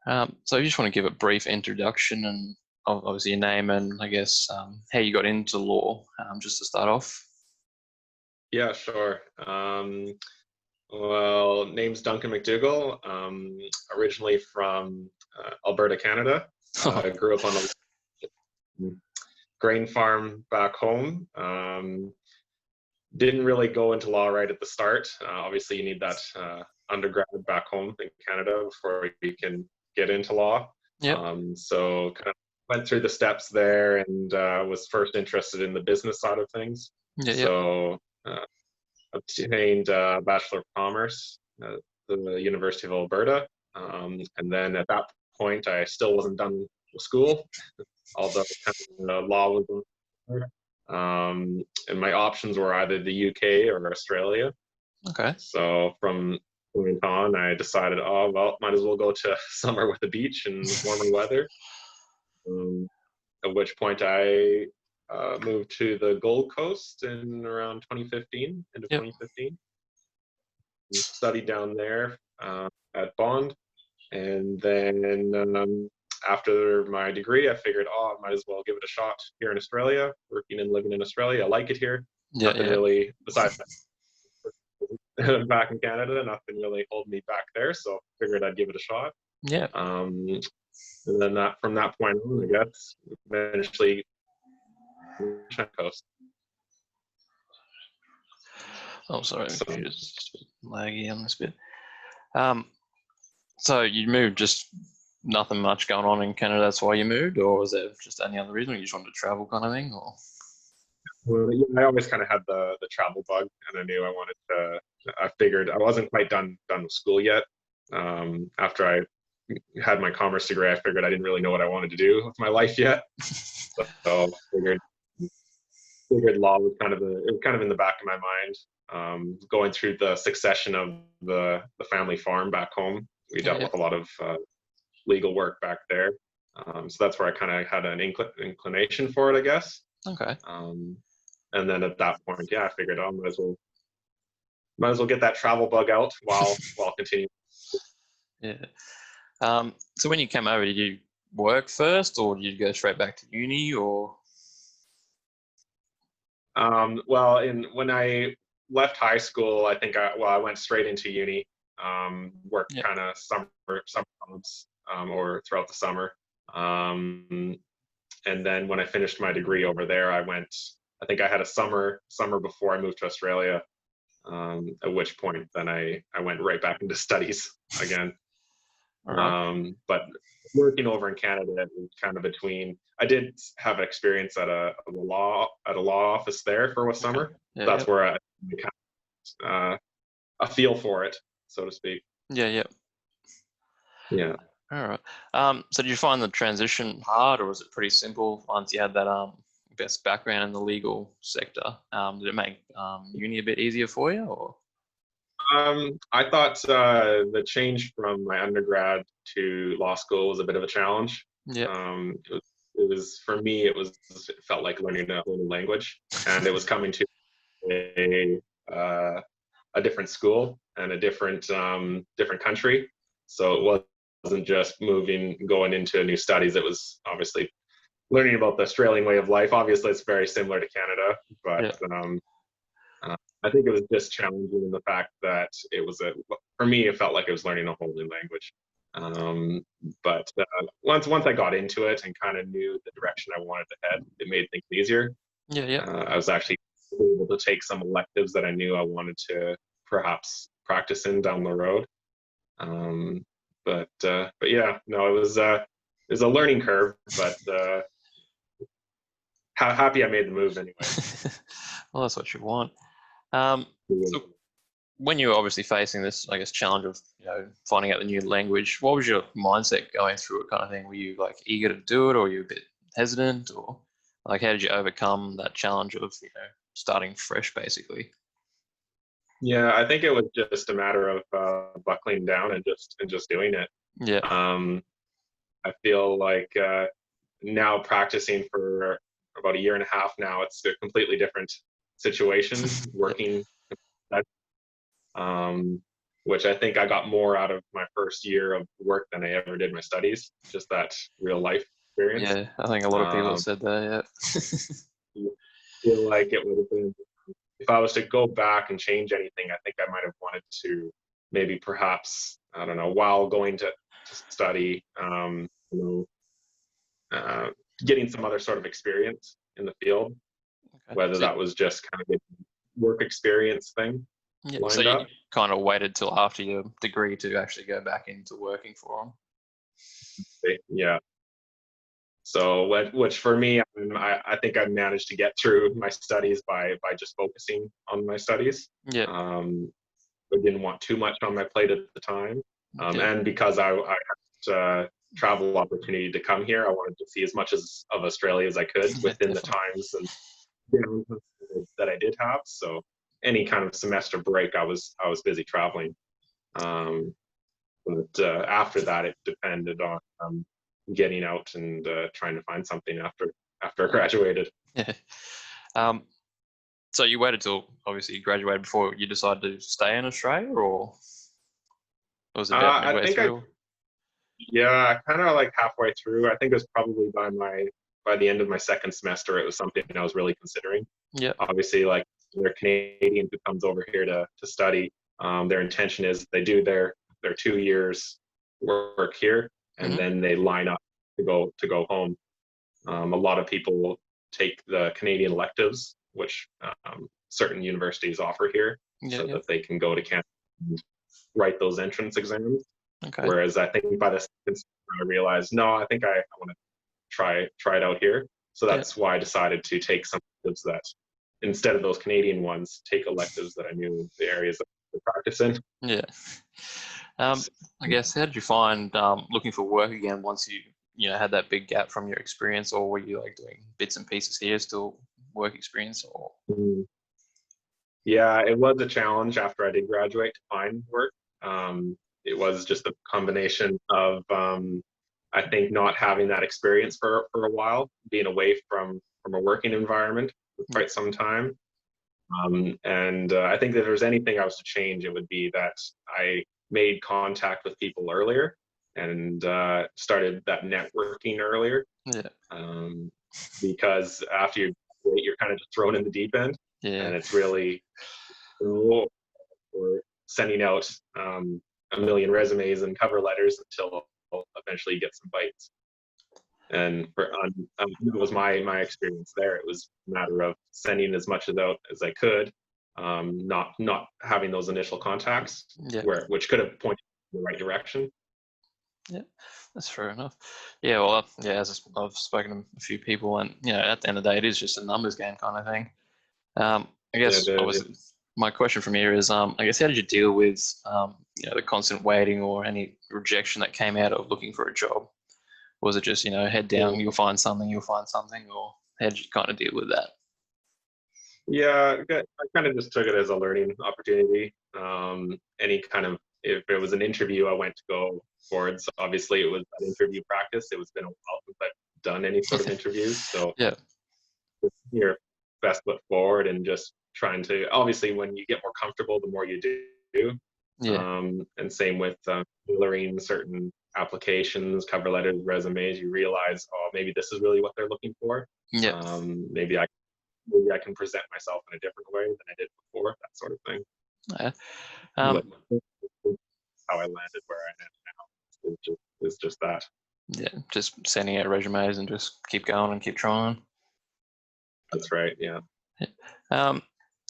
So I just want to give a brief introduction and obviously your name and I guess how you got into law, just to start off. Yeah, sure. Well, name's Duncan MacDougall. Originally from Alberta, Canada. Grew up on a grain farm back home. Didn't really go into law right at the start. Obviously, you need that undergrad back home in Canada before you can get into law. Yep. So kind of went through the steps there and was first interested in the business side of things. Yeah. Yep. So obtained a Bachelor of Commerce at the University of Alberta. And then at that point, I still wasn't done with school, although kind of law was and my options were either the UK or Australia. Okay. So from moving on, I decided, oh, well, might as well go to somewhere with a beach and warmer weather. At which point I moved to the Gold Coast in around 2015, end of Yep. 2015. Studied down there at Bond. And then after my degree, I figured, oh, I might as well give it a shot here in Australia, working and living in Australia. I like it here. Yeah. Nothing Yeah. really, besides back in Canada, nothing really holding me back there. So I figured I'd give it a shot. Yeah. And then from that point on, I guess, eventually coast. Oh, sorry, just laggy on this bit. So you moved, just nothing much going on in Canada, that's why you moved, or was there just any other reason? Or you just wanted to travel kind of thing, or? Well, I always kind of had the travel bug, and I knew I wanted to. I figured I wasn't quite done with school yet. After I had my commerce degree, I figured I didn't really know what I wanted to do with my life yet. So I figured law was kind of in the back of my mind. Going through the succession of the family farm back home, we dealt with a lot of legal work back there. So that's where I kind of had an inclination for it, I guess. Okay. And then at that point, yeah, I figured, oh, might as well get that travel bug out while continuing. Yeah. So when you came over, did you work first, or did you go straight back to uni, or? Well, when I left high school, I think I went straight into uni. Worked kind of summer jobs or throughout the summer. And then when I finished my degree over there, I think I had a summer before I moved to Australia, at which point then I went right back into studies again. Right. But working over in Canada, it was kind of between. I did have experience at a law office there for a summer. Okay. Yeah, that's where I kind of, a feel for it, so to speak. Yeah. Yeah. Yeah. All right. So did you find the transition hard, or was it pretty simple once you had that best background in the legal sector? Did it make uni a bit easier for you, or? I thought the change from my undergrad to law school was a bit of a challenge. Yeah. It was for me. It felt like learning a whole new language, and it was coming to a different school and a different country. So it wasn't just going into new studies. It was obviously learning about the Australian way of life. Obviously, it's very similar to Canada, but I think it was just challenging in the fact that for me, it felt like it was learning a whole new language. But once I got into it and kind of knew the direction I wanted to head, it made things easier. Yeah, yeah. I was actually able to take some electives that I knew I wanted to perhaps practice in down the road. But yeah, no, it was a learning curve, but happy I made the move anyway. Well, that's what you want. So when you were obviously facing this, I guess, challenge of finding out the new language, what was your mindset going through it, kind of thing? Were you like eager to do it, or were you a bit hesitant, or like how did you overcome that challenge of starting fresh, basically? Yeah, I think it was just a matter of buckling down and just doing it. Yeah. I feel like now practicing for about a year and a half now, it's a completely different situation working. which I think I got more out of my first year of work than I ever did my studies. Just that real life experience. Yeah, I think a lot of people have Um, said that. I feel like it would have been, if I was to go back and change anything, I think I might have wanted to maybe perhaps, I don't know, while going to study, you know, getting some other sort of experience in the field, Okay. whether So, that was just kind of a work experience thing yeah, so lined you up. kind of waited till after your degree to actually go back into working for them. Yeah. So, which for me, I think I managed to get through my studies by just focusing on my studies. Yeah, Um, I didn't want too much on my plate at the time, yeah, and because I had travel opportunity to come here, I wanted to see as much as of Australia as I could yeah, within the definitely. times and that I did have. So any kind of semester break, I was busy traveling. Um, but after that, it depended on getting out and trying to find something after I graduated. Yeah. Um, so you waited till obviously you graduated before you decided to stay in Australia, or was it about I midway think I through? Yeah, kind of like halfway through. I think it was probably by the end of my second semester, it was something I was really considering. Yeah. Obviously, like they're Canadian who comes over here to study. Their intention is they do their 2 years work here, and Hmm. then they line up to go home. A lot of people take the Canadian electives, which certain universities offer here, Yeah. so Yeah. that they can go to Canada and write those entrance exams. Okay. Whereas I think by the second semester, I realized, no, I think I want to try it out here. So Yeah. that's why I decided to take some electives that, instead of those Canadian ones, take electives that I knew the areas that I could practice in. Yeah. Um, I guess how did you find looking for work again once you know had that big gap from your experience, or were you like doing bits and pieces here, still work experience, or Mm. Yeah, it was a challenge after I did graduate to find work. It was just a combination of, I think, not having that experience for a while, being away from a working environment for yeah, quite some time. And I think that if there's anything I was to change, it would be that I made contact with people earlier and started that networking earlier. yeah, Um, because after you graduate, you're kind of just thrown in the deep end, yeah, and it's really cool for sending out a million resumes and cover letters until eventually you get some bites. And that was my experience there. It was a matter of sending as much out as I could, not having those initial contacts, yeah, which could have pointed in the right direction. yeah. That's fair enough. Yeah, well, yeah, as I've spoken to a few people, and you know, at the end of the day, it is just a numbers game kind of thing. I guess It obviously my question from here is, I guess how did you deal with you know the constant waiting or any rejection that came out of looking for a job? Was it just, you know, head down, is, you'll find something, or how did you kind of deal with that? Yeah, I kind of just took it as a learning opportunity. Any kind of, if it was an interview I went to go forward, so obviously it was that interview practice. It was been a while since I've done any sort of interviews, so Yeah, your best foot forward and just trying to. Obviously, when you get more comfortable, the more you do. yeah, And same with tailoring certain applications, cover letters, resumes. You realize, oh, maybe this is really what they're looking for. yeah. Maybe I can present myself in a different way than I did before, that sort of thing. Yeah. But Um, how I landed where I am now is just that. yeah, just sending out resumes and just keep going and keep trying. That's right. Yeah. Yeah. Um,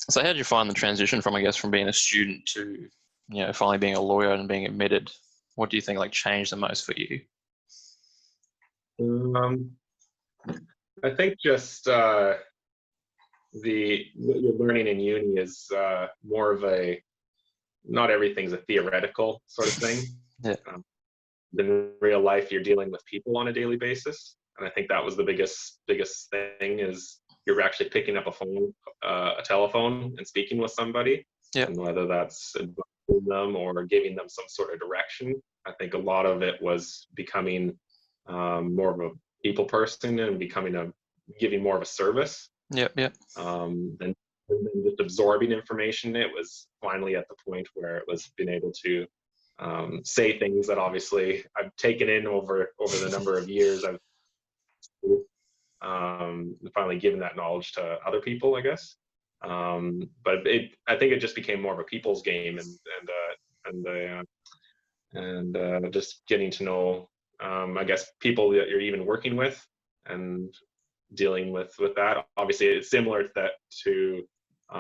so how did you find the transition from, I guess, from being a student to, you know, finally being a lawyer and being admitted? What do you think like changed the most for you? Um, I think just the what you're learning in uni is more of a, not everything's a theoretical sort of thing. Yeah, Um, in real life, you're dealing with people on a daily basis, and I think that was the biggest thing, is you're actually picking up a telephone, and speaking with somebody, yeah, and whether that's advising them or giving them some sort of direction. I think a lot of it was becoming more of a people person and giving more of a service yeah, yeah, than than just absorbing information. It was finally at the point where it was being able to say things that obviously I've taken in over the number of years. I've finally given that knowledge to other people, I guess. But I think it just became more of a people's game, and just getting to know, I guess, people that you're even working with and dealing with that. Obviously, it's similar to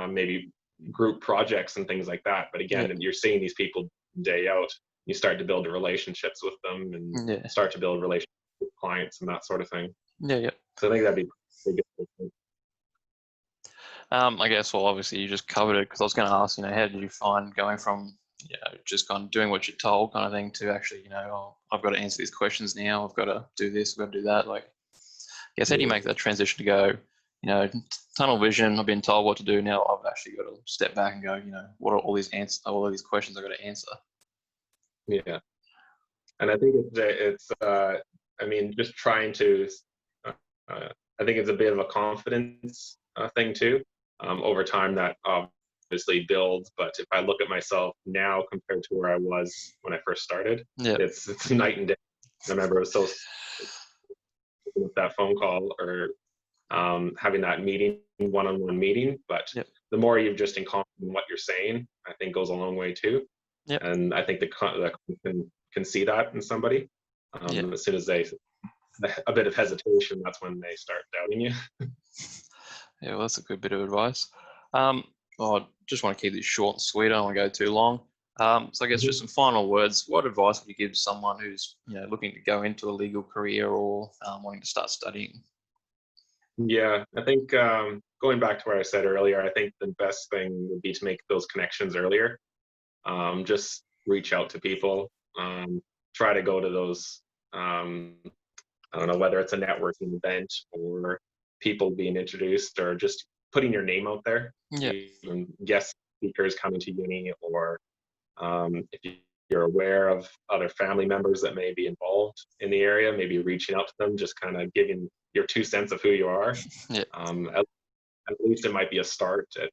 maybe group projects and things like that. But again, you're seeing these people day out. You start to build relationships with them and start to build relationships with clients and that sort of thing. Yeah. So I think that'd be pretty good. I guess, well, obviously you just covered it, because I was going to ask, how did you find going from, just kind of doing what you're told kind of thing to actually, oh, I've got to answer these questions now, I've got to do this, I've got to do that. Like, I guess, how do you make that transition to go, tunnel vision, I've been told what to do, now I've actually got to step back and go, what are all these questions I've got to answer? Yeah. And I think it's I mean, just trying to, I think it's a bit of a confidence thing too. Over time that obviously builds, but if I look at myself now compared to where I was when I first started, it's night and day. I remember it was so with that phone call or having that meeting, one-on-one meeting, but the more you've just in confidence in what you're saying, I think goes a long way too. And I think the can see that in somebody. As soon as a bit of hesitation, that's when they start doubting you. Yeah, well, that's a good bit of advice. I just want to keep this short and sweet. I don't want to go too long. So I guess just some final words. What advice would you give to someone who's looking to go into a legal career or wanting to start studying? Yeah, I think going back to what I said earlier, I think the best thing would be to make those connections earlier. Just reach out to people. Try to go to those, I don't know, whether it's a networking event or people being introduced or just putting your name out there. Even guest speakers coming to uni, or if you're aware of other family members that may be involved in the area, maybe reaching out to them, just kind of giving your 2 cents of who you are. At least it might be a start at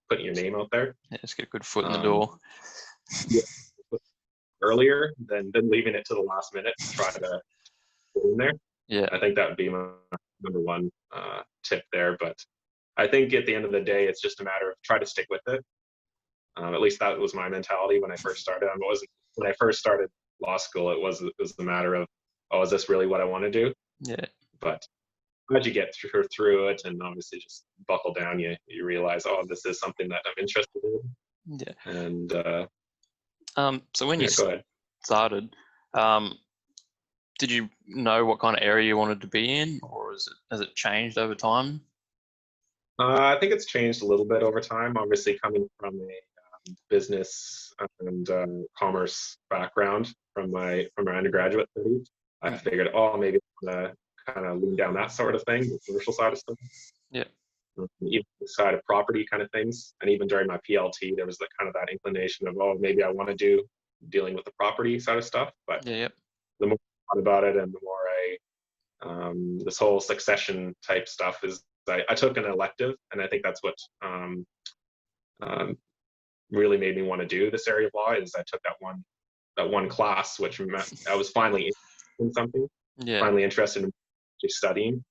putting your name out there. Just get a good foot in the door. Earlier than leaving it to the last minute to try to get in there. I think that would be my number one tip there. But I think at the end of the day, it's just a matter of try to stick with it. At least that was my mentality when I first started. When I first started law school, it was the matter of, oh, is this really what I want to do? But as you get through it, and obviously just buckle down, you realize, oh, this is something that I'm interested in. And so when you started, did you know what kind of area you wanted to be in, or has it changed over time? I think it's changed a little bit over time. Obviously, coming from a business and commerce background from my undergraduate studies, I figured, oh, maybe I'm gonna kind of lean down that sort of thing, the commercial side of stuff. Even the side of property kind of things. And even during my PLT, there was that inclination of, oh, maybe I want to do dealing with the property side of stuff. But the more I thought about it, and the more this whole succession type stuff is, I took an elective, and I think that's what really made me want to do this area of law. Is I took that one class, which I was finally in something, finally interested in studying.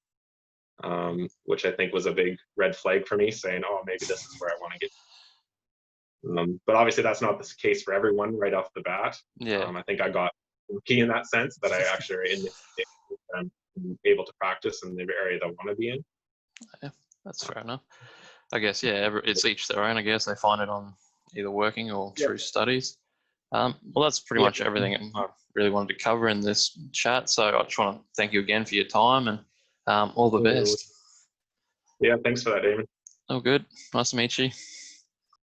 Which I think was a big red flag for me, saying, oh, maybe this is where I want to get. But obviously that's not the case for everyone right off the bat. I think I got lucky in that sense that I actually are able to practice in the area that I want to be in. Yeah, that's fair enough. I guess, it's each their own. I guess they find it on either working or through studies. Well, that's pretty much everything I really wanted to cover in this chat. So I just want to thank you again for your time, and all the best. Yeah, thanks for that, Damon. Oh, good. Nice to meet you.